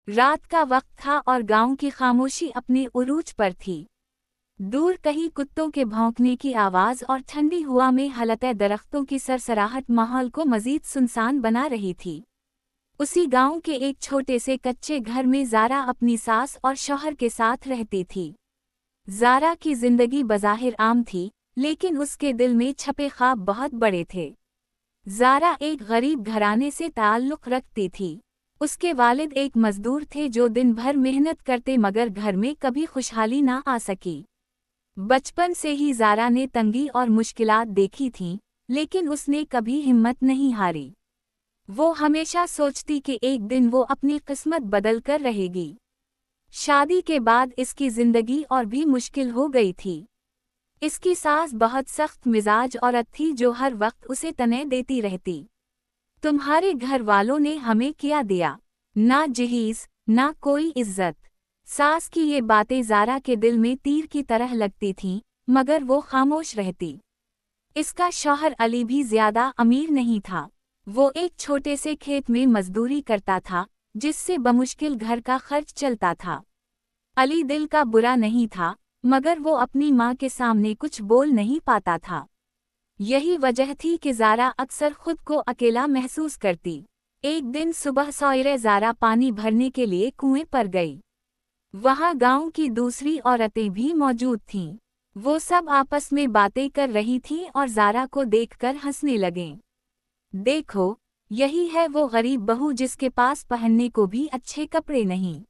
रात का वक्त था और गांव की खामोशी अपने उरूज पर थी। दूर कहीं कुत्तों के भौंकने की आवाज और ठंडी हवा में हलते दरख्तों की सरसराहट माहौल को मजीद सुनसान बना रही थी। उसी गांव के एक छोटे से कच्चे घर में ज़ारा अपनी सास और शौहर के साथ रहती थी। ज़ारा की जिंदगी बज़ाहिर आम थी, लेकिन उसके दिल में छपे ख्वाब बहुत बड़े थे। ज़ारा एक गरीब घराने से ताल्लुक़ रखती थी। उसके वालिद एक मजदूर थे जो दिन भर मेहनत करते मगर घर में कभी खुशहाली ना आ सकी। बचपन से ही ज़ारा ने तंगी और मुश्किलात देखी थीं, लेकिन उसने कभी हिम्मत नहीं हारी। वो हमेशा सोचती कि एक दिन वो अपनी किस्मत बदल कर रहेगी। शादी के बाद इसकी जिंदगी और भी मुश्किल हो गई थी। इसकी सास बहुत सख्त मिजाज औरत थी जो हर वक्त उसे तने देती रहती। तुम्हारे घर वालों ने हमें क्या दिया? ना जहीज, ना कोई इज्जत। सास की ये बातें ज़ारा के दिल में तीर की तरह लगती थीं, मगर वो खामोश रहती। इसका शौहर अली भी ज्यादा अमीर नहीं था। वो एक छोटे से खेत में मजदूरी करता था, जिससे बमुश्किल घर का खर्च चलता था। अली दिल का बुरा नहीं था, मगर वो अपनी माँ के सामने कुछ बोल नहीं पाता था। यही वजह थी कि ज़ारा अक्सर खुद को अकेला महसूस करती। एक दिन सुबह सवेरे ज़ारा पानी भरने के लिए कुएं पर गई। वहाँ गांव की दूसरी औरतें भी मौजूद थीं। वो सब आपस में बातें कर रही थीं और ज़ारा को देखकर हंसने लगें। देखो, यही है वो गरीब बहू जिसके पास पहनने को भी अच्छे कपड़े नहीं,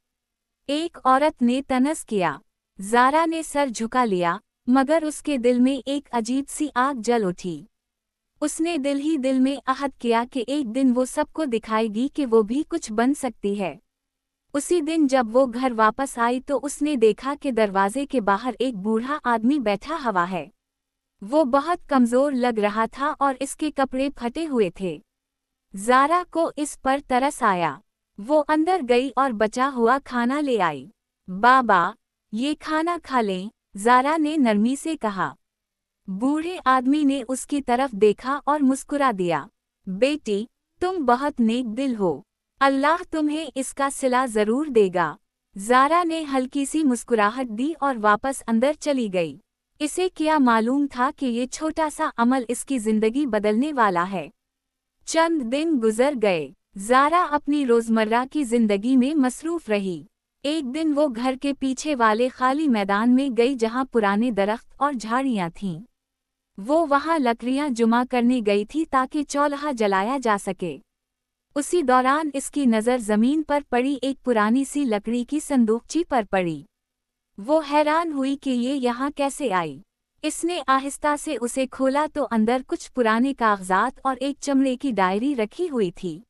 एक औरत ने तनस किया। ज़ारा ने सर झुका लिया, मगर उसके दिल में एक अजीब सी आग जल उठी। उसने दिल ही दिल में अहद किया कि एक दिन वो सबको दिखाएगी कि वो भी कुछ बन सकती है। उसी दिन जब वो घर वापस आई तो उसने देखा कि दरवाजे के बाहर एक बूढ़ा आदमी बैठा हुआ है। वो बहुत कमज़ोर लग रहा था और इसके कपड़े फटे हुए थे। ज़ारा को इस पर तरस आया। वो अंदर गई और बचा हुआ खाना ले आई। बाबा, ये खाना खा लें, ज़ारा ने नरमी से कहा। बूढ़े आदमी ने उसकी तरफ देखा और मुस्कुरा दिया। बेटी, तुम बहुत नेक दिल हो। अल्लाह तुम्हें इसका सिला ज़रूर देगा। ज़ारा ने हल्की सी मुस्कुराहट दी और वापस अंदर चली गई। इसे क्या मालूम था कि ये छोटा सा अमल इसकी ज़िंदगी बदलने वाला है। चंद दिन गुजर गए। ज़ारा अपनी रोज़मर्रा की ज़िंदगी में मसरूफ़ रही। एक दिन वो घर के पीछे वाले खाली मैदान में गई जहाँ पुराने दरख्त और झाड़ियाँ थीं। वो वहाँ लकड़ियाँ जमा करने गई थी ताकि चौल्हा जलाया जा सके। उसी दौरान इसकी नज़र ज़मीन पर पड़ी एक पुरानी सी लकड़ी की संदूकची पर पड़ी। वो हैरान हुई कि ये यहाँ कैसे आई। इसने आहिस्ता से उसे खोला तो अंदर कुछ पुराने कागजात और एक चमड़े की डायरी रखी हुई थी।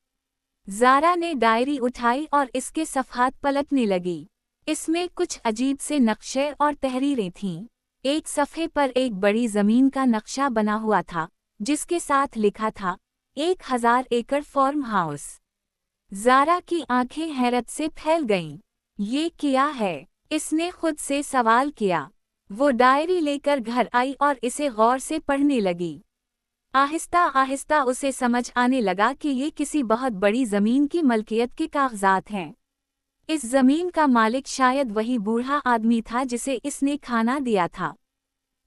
ज़ारा ने डायरी उठाई और इसके सफ़हात पलटने लगी। इसमें कुछ अजीब से नक्शे और तहरीरें थीं। एक सफ़े पर एक बड़ी ज़मीन का नक्शा बना हुआ था, जिसके साथ लिखा था 1000 एकड़ फार्म हाउस। ज़ारा की आंखें हैरत से फैल गईं। ये क्या है? इसने खुद से सवाल किया। वो डायरी लेकर घर आई और इसे गौर से पढ़ने लगी। आहिस्ता आहिस्ता उसे समझ आने लगा कि ये किसी बहुत बड़ी ज़मीन की मलकियत के कागजात हैं। इस ज़मीन का मालिक शायद वही बूढ़ा आदमी था जिसे इसने खाना दिया था।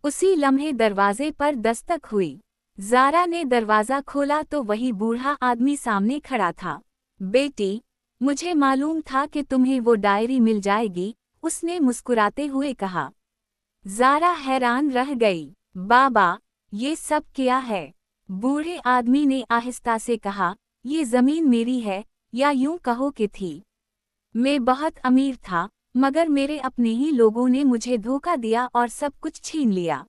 उसी लम्हे दरवाजे पर दस्तक हुई। ज़ारा ने दरवाज़ा खोला तो वही बूढ़ा आदमी सामने खड़ा था। बेटी, मुझे मालूम था कि तुम्हें वो डायरी मिल जाएगी, उसने मुस्कुराते हुए कहा। ज़ारा हैरान रह गई। बाबा, ये सब क्या है? बूढ़े आदमी ने आहिस्ता से कहा, ये ज़मीन मेरी है, या यूं कहो कि थी। मैं बहुत अमीर था, मगर मेरे अपने ही लोगों ने मुझे धोखा दिया और सब कुछ छीन लिया।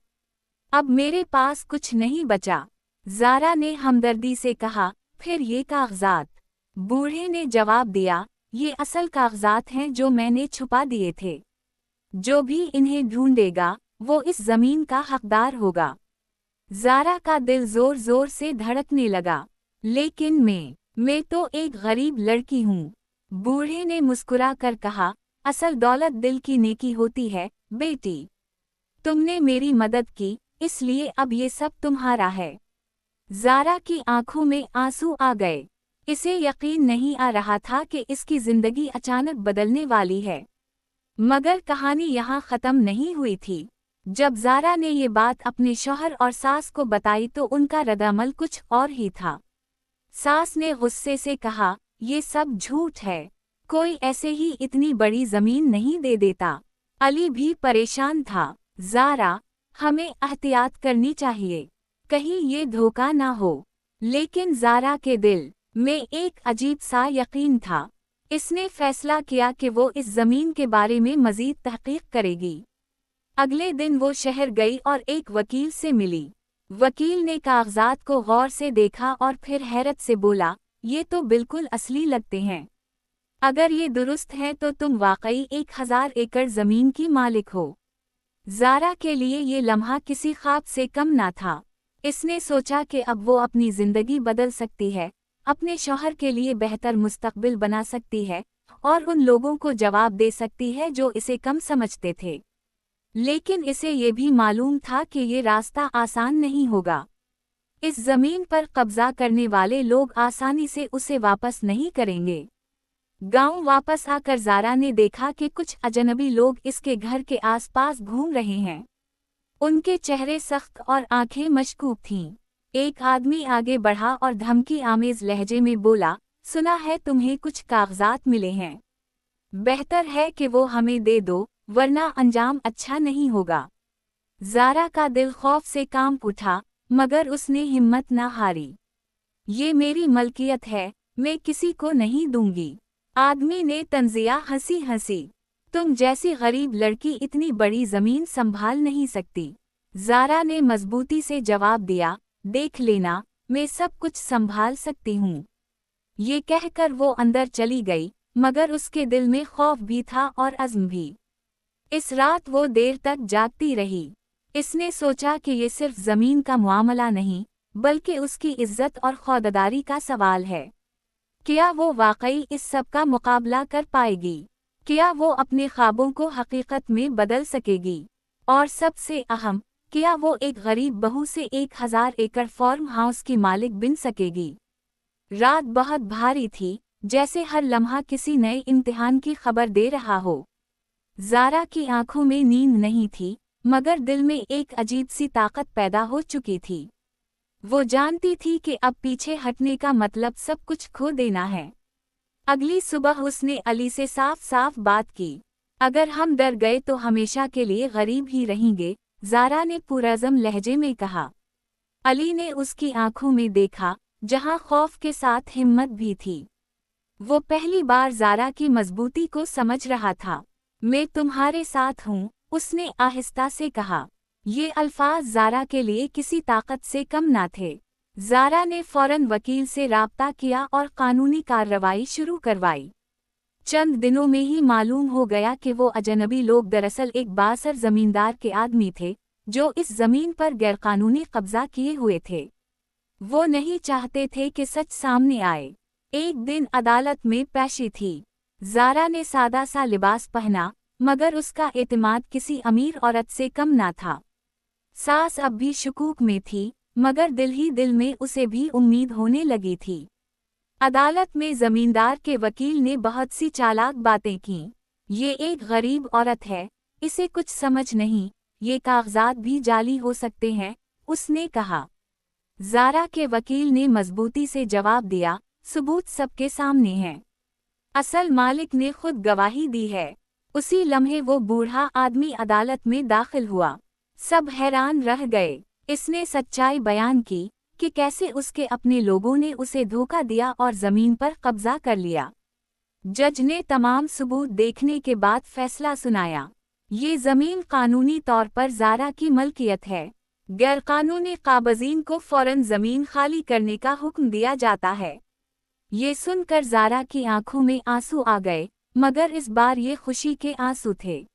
अब मेरे पास कुछ नहीं बचा। ज़ारा ने हमदर्दी से कहा, फिर ये कागजात? बूढ़े ने जवाब दिया, ये असल कागजात हैं जो मैंने छुपा दिए थे। जो भी इन्हें ढूंढेगा, वो इस ज़मीन का हकदार होगा। ज़ारा का दिल ज़ोर ज़ोर से धड़कने लगा। लेकिन मैं तो एक गरीब लड़की हूँ। बूढ़े ने मुस्कुरा कर कहा, असल दौलत दिल की नेकी होती है, बेटी। तुमने मेरी मदद की, इसलिए अब ये सब तुम्हारा है। ज़ारा की आंखों में आंसू आ गए। इसे यकीन नहीं आ रहा था कि इसकी जिंदगी अचानक बदलने वाली है। मगर कहानी यहाँ ख़त्म नहीं हुई थी। जब ज़ारा ने ये बात अपने शौहर और सास को बताई तो उनका रद्दअमल कुछ और ही था। सास ने गुस्से से कहा, ये सब झूठ है, कोई ऐसे ही इतनी बड़ी ज़मीन नहीं दे देता। अली भी परेशान था। ज़ारा, हमें एहतियात करनी चाहिए, कहीं ये धोखा ना हो। लेकिन ज़ारा के दिल में एक अजीब सा यकीन था। इसने फैसला किया कि वो इस ज़मीन के बारे में मज़ीद तहक़ीक़ करेगी। अगले दिन वो शहर गई और एक वकील से मिली। वकील ने कागजात को गौर से देखा और फिर हैरत से बोला, ये तो बिल्कुल असली लगते हैं। अगर ये दुरुस्त हैं तो तुम वाकई 1000 एकड़ ज़मीन की मालिक हो। ज़ारा के लिए ये लम्हा किसी ख्वाब से कम ना था। इसने सोचा कि अब वो अपनी ज़िंदगी बदल सकती है, अपने शौहर के लिए बेहतर मुस्तकबिल बना सकती है और उन लोगों को जवाब दे सकती है जो इसे कम समझते थे। लेकिन इसे ये भी मालूम था कि ये रास्ता आसान नहीं होगा। इस ज़मीन पर कब्ज़ा करने वाले लोग आसानी से उसे वापस नहीं करेंगे। गांव वापस आकर ज़ारा ने देखा कि कुछ अजनबी लोग इसके घर के आसपास घूम रहे हैं। उनके चेहरे सख्त और आंखें मशकूक थीं। एक आदमी आगे बढ़ा और धमकी आमेज लहजे में बोला, सुना है तुम्हें कुछ कागजात मिले हैं, बेहतर है कि वो हमें दे दो, वरना अंजाम अच्छा नहीं होगा। ज़ारा का दिल खौफ से कांप उठा, मगर उसने हिम्मत न हारी। ये मेरी मलकियत है, मैं किसी को नहीं दूंगी। आदमी ने तंजिया हंसी हंसी, तुम जैसी गरीब लड़की इतनी बड़ी ज़मीन संभाल नहीं सकती। ज़ारा ने मजबूती से जवाब दिया, देख लेना, मैं सब कुछ संभाल सकती हूँ। ये कहकर वो अंदर चली गई, मगर उसके दिल में खौफ भी था और अज़्म भी। इस रात वो देर तक जागती रही। इसने सोचा कि ये सिर्फ ज़मीन का मामला नहीं, बल्कि उसकी इज्जत और खौददारी का सवाल है। क्या वो वाकई इस सब का मुकाबला कर पाएगी? क्या वो अपने ख्वाबों को हकीकत में बदल सकेगी? और सबसे अहम, क्या वो एक गरीब बहू से 1000 एकड़ फार्म हाउस की मालिक बन सकेगी? रात बहुत भारी थी, जैसे हर लम्हा किसी नए इम्तिहान की खबर दे रहा हो। ज़ारा की आंखों में नींद नहीं थी, मगर दिल में एक अजीब सी ताकत पैदा हो चुकी थी। वो जानती थी कि अब पीछे हटने का मतलब सब कुछ खो देना है। अगली सुबह उसने अली से साफ साफ बात की। अगर हम डर गए तो हमेशा के लिए गरीब ही रहेंगे, ज़ारा ने पुरज़म लहजे में कहा। अली ने उसकी आंखों में देखा, जहां खौफ के साथ हिम्मत भी थी। वो पहली बार ज़ारा की मजबूती को समझ रहा था। मैं तुम्हारे साथ हूँ, उसने आहिस्ता से कहा। ये अल्फाज ज़ारा के लिए किसी ताकत से कम ना थे। ज़ारा ने फौरन वकील से राब्ता किया और कानूनी कार्रवाई शुरू करवाई। चंद दिनों में ही मालूम हो गया कि वो अजनबी लोग दरअसल एक बासर जमींदार के आदमी थे, जो इस ज़मीन पर गैरकानूनी कब्जा किए हुए थे। वो नहीं चाहते थे कि सच सामने आए। एक दिन अदालत में पेशी थी। ज़ारा ने सादा सा लिबास पहना, मगर उसका एतमाद किसी अमीर औरत से कम ना था। सास अब भी शुकूक में थी, मगर दिल ही दिल में उसे भी उम्मीद होने लगी थी। अदालत में जमींदार के वकील ने बहुत सी चालाक बातें कीं। ये एक गरीब औरत है, इसे कुछ समझ नहीं, ये कागजात भी जाली हो सकते हैं, उसने कहा। ज़ारा के वकील ने मजबूती से जवाब दिया, सबूत सबके सामने हैं। असल मालिक ने खुद गवाही दी है। उसी लम्हे वो बूढ़ा आदमी अदालत में दाखिल हुआ। सब हैरान रह गए। इसने सच्चाई बयान की कि कैसे उसके अपने लोगों ने उसे धोखा दिया और ज़मीन पर कब्जा कर लिया। जज ने तमाम सबूत देखने के बाद फैसला सुनाया। ये ज़मीन कानूनी तौर पर ज़ारा की मलकियत है। गैरकानूनी काबज़ीन को फ़ौरन ज़मीन खाली करने का हुक्म दिया जाता है। ये सुनकर ज़ारा की आंखों में आंसू आ गए, मगर इस बार ये खुशी के आंसू थे।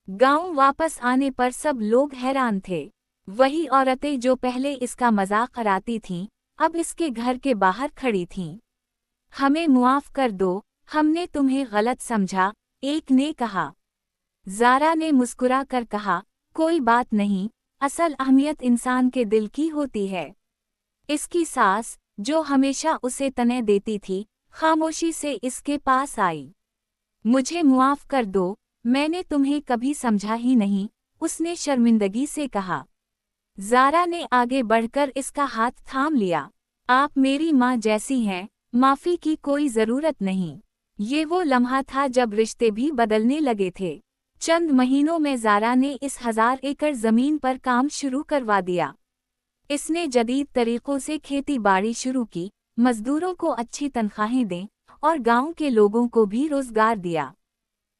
गांव वापस आने पर सब लोग हैरान थे। वही औरतें जो पहले इसका मजाक कराती थीं, अब इसके घर के बाहर खड़ी थीं। हमें मुआफ़ कर दो, हमने तुम्हें गलत समझा, एक ने कहा। ज़ारा ने मुस्कुरा कर कहा, कोई बात नहीं, असल अहमियत इंसान के दिल की होती है। इसकी सास, जो हमेशा उसे तने देती थी, खामोशी से इसके पास आई। मुझे मुआफ कर दो, मैंने तुम्हें कभी समझा ही नहीं, उसने शर्मिंदगी से कहा। ज़ारा ने आगे बढ़कर इसका हाथ थाम लिया। आप मेरी माँ जैसी हैं, माफ़ी की कोई ज़रूरत नहीं। ये वो लम्हा था जब रिश्ते भी बदलने लगे थे। चंद महीनों में ज़ारा ने इस 1000 एकड़ ज़मीन पर काम शुरू करवा दिया। इसने जदीद तरीक़ों से खेती बाड़ी शुरू की, मज़दूरों को अच्छी तनख्वाहें दें और गांव के लोगों को भी रोज़गार दिया।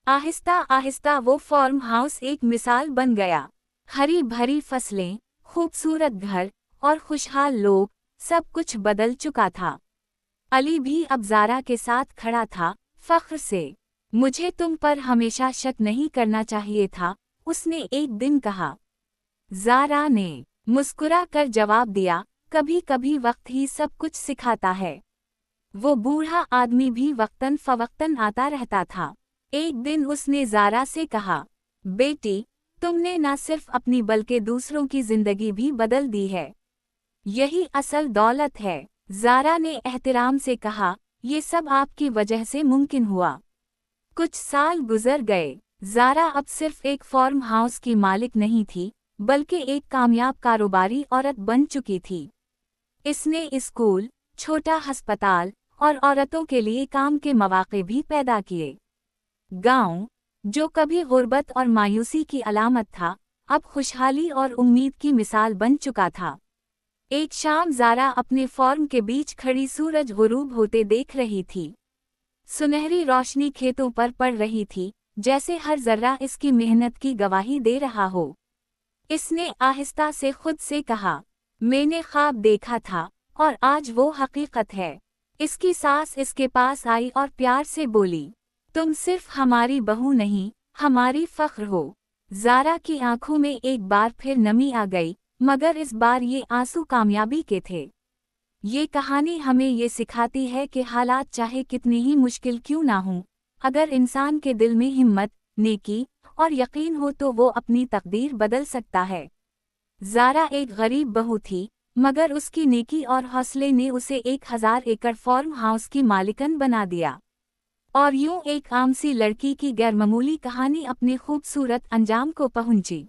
आहिस्ता आहिस्ता वो फार्म हाउस एक मिसाल बन गया। हरी भरी फसलें, खूबसूरत घर और खुशहाल लोग, सब कुछ बदल चुका था। अली भी अब ज़ारा के साथ खड़ा था, फ़ख्र से। मुझे तुम पर हमेशा शक नहीं करना चाहिए था, उसने एक दिन कहा। ज़ारा ने मुस्कुरा कर जवाब दिया, कभी कभी वक्त ही सब कुछ सिखाता है। वो बूढ़ा आदमी भी वक्तन फवक्तन आता रहता था। एक दिन उसने ज़ारा से कहा, बेटी, तुमने न सिर्फ अपनी बल्कि दूसरों की जिंदगी भी बदल दी है। यही असल दौलत है। ज़ारा ने एहतराम से कहा, ये सब आपकी वजह से मुमकिन हुआ। कुछ साल गुजर गए। ज़ारा अब सिर्फ एक फार्म हाउस की मालिक नहीं थी, बल्कि एक कामयाब कारोबारी औरत बन चुकी थी। इसने स्कूल, छोटा अस्पताल और औरतों के लिए काम के मौके भी पैदा किए। गांव, जो कभी गुर्बत और मायूसी की अलामत था, अब खुशहाली और उम्मीद की मिसाल बन चुका था। एक शाम ज़ारा अपने फार्म के बीच खड़ी सूरज गुरूब होते देख रही थी। सुनहरी रोशनी खेतों पर पड़ रही थी, जैसे हर जर्रा इसकी मेहनत की गवाही दे रहा हो। इसने आहिस्ता से खुद से कहा, मैंने ख्वाब देखा था और आज वो हकीकत है। इसकी सास इसके पास आई और प्यार से बोली, तुम सिर्फ हमारी बहू नहीं, हमारी फ़ख्र हो। ज़ारा की आंखों में एक बार फिर नमी आ गई, मगर इस बार ये आंसू कामयाबी के थे। ये कहानी हमें ये सिखाती है कि हालात चाहे कितनी ही मुश्किल क्यों ना हों, अगर इंसान के दिल में हिम्मत, नेकी और यकीन हो तो वो अपनी तकदीर बदल सकता है। ज़ारा एक गरीब बहू थी, मगर उसकी नेकी और हौसले ने उसे 1000 एकड़ फार्म हाउस की मालिकन बना दिया। और यूं एक आम सी लड़की की गैरमामूली कहानी अपने खूबसूरत अंजाम को पहुंची।